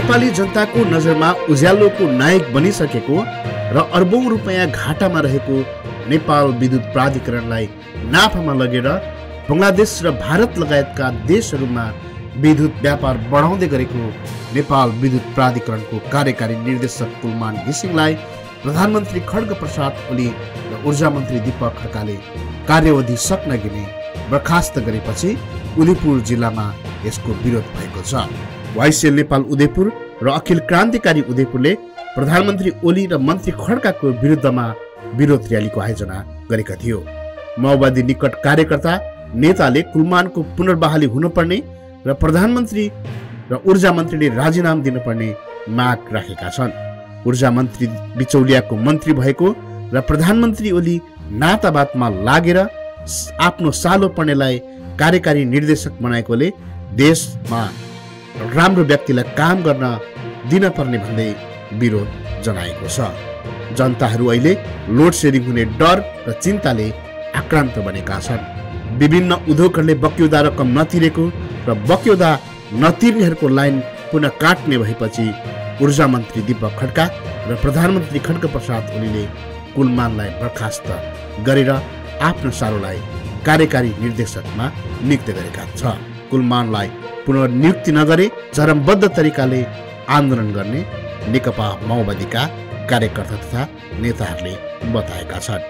नेपाली जनताको नजरमा उज्यालोको नायक बनिसकेको र अर्बौं रुपैयाँ घाटामा रहेको नेपाल विद्युत प्राधिकरणलाई नाफामा लगेर बंगलादेश र भारत लगायतका देशहरूमा विद्युत व्यापार बढाउँदै गरेको नेपाल विद्युत प्राधिकरणको कार्यकारी निर्देशक कुलमान घिसिङलाई प्रधानमन्त्री खड्ग प्रसाद ओली र ऊर्जा मन्त्री दीपक खड्काले कार्यवधि सक्न गिने बर्खास्त गरेपछि उदयपुर जिल्लामा यसको विरोध भएको छ। वाइसिएल नेपाल उदयपुर र अखिल क्रान्तिकारी उदयपुरले प्रधानमन्त्री ओली र मन्त्री खड्काको विरुद्धमा विरोध र्यालीको आयोजना गरेका थियो। माओवादी निकट कार्यकर्ता नेताले कुलमानको पुनर्बहाली हुनुपर्ने र प्रधानमन्त्री र ऊर्जा मन्त्रीले राजीनामा दिनुपर्ने माग राखेका छन्। ऊर्जा मन्त्री बिचौलियाको मन्त्री भएको र प्रधानमन्त्री ओली नातावादमा लागेर आफ्नो सालो पर्नेलाई कार्यकारी निर्देशक बनाएकोले देशमा राम्रो व्यक्तिलाई काम गर्न दिन पर्ने भन्दै विरोध जनाएको छ। जनताहरू अहिले लोड सेडिङ हुने डर र चिन्ताले आक्रान्त बनेका छन्। विभिन्न उद्योगहरूले बक्यौदा रकम नतिरेको र बक्यौदा नतिर्नेहरूको लाइन पुनः काट्ने भएपछि ऊर्जा मन्त्री दीपक खड्का र प्रधानमन्त्री खड्ग प्रसाद ओलीले कुलमानलाई बर्खास्त गरेर आफ्नो सारोलाई कार्यकारी निर्देशकमा नियुक्त गरेका छ। कुलमानलाई पुनर्नियुक्ति नगरे चरमबद्ध तरिकाले आन्दोलन गर्ने नेकपा माओवादीका कार्यकर्ता तथा नेताहरूले बताएका छन्।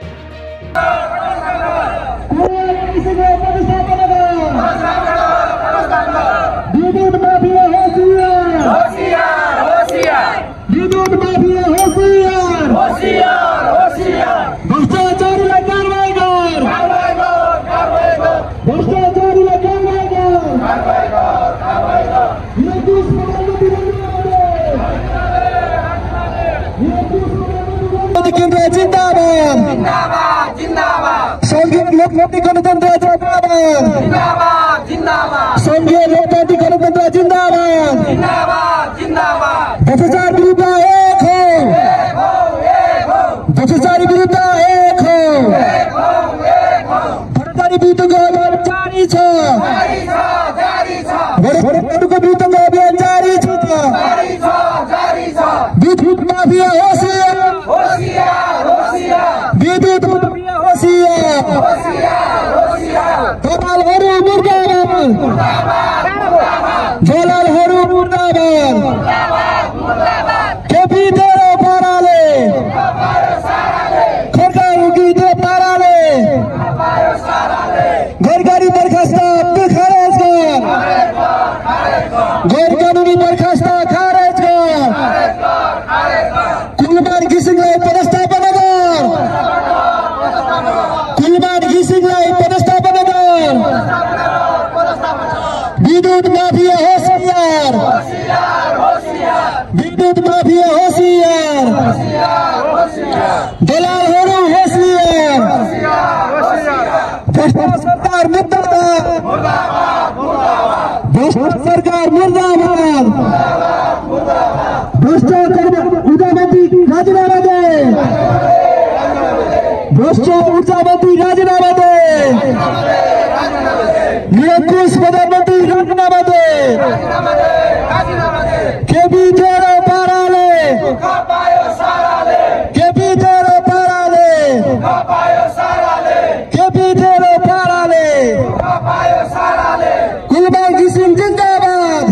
लोकतान्त्रिक गणतन्त्र जिन्दाबाद जिन्दाबाद जिन्दाबाद संघीय लोकतान्त्रिक गणतन्त्र जिन्दाबाद जिन्दाबाद जिन्दाबाद भ्रष्टाचार विरुद्ध एक हो भ्रष्टाचार विरुद्ध एक हो भ्रष्टाचार विरुद्धको अभियान जारी छ भ्रष्टाचारको विरुद्धको अभियान जारी छ विद्युत माफिया होशियार विद्युत माफिया होशियार दलालहरू मुर्दाबाद दलालहरू मुर्दाबाद केपी तेरो पाराले खड्का उगिदो पाराले गैरकानुनी बर्खास्त खारेज कर गैरकानुनी बर्खास्त खारेज कर कुलमान घिसिङलाई पदस्थापन गर कुलमान घिसिङलाई पदस्थापन गर विद्युत माफिया होशियार विद्युत माफिया होशियार दलालहरू होशियार भ्रष्ट सरकार मुर्दाबाद भ्रष्ट सरकार मुर्दाबाद भ्रष्ट ऊर्जा मन्त्री राजीनामा दे भ्रष्ट ऊर्जा मन्त्री राजीनामा दे निरंकुश प्रधानमन्त्री राजीनामा दे केपी तेरो पाराले केपी तेरो पाराले केपी तेरो पाराले कुलमान घिसिङ जिन्दाबाद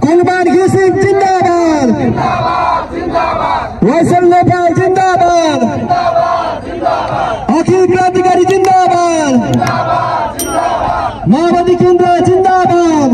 कुलमान घिसिङ जिन्दाबाद वाइसिएल नेपाल जिन्दाबाद अखिल क्रान्तिकारी जिन्दाबाद माओवादी केन्द्र जिन्दाबाद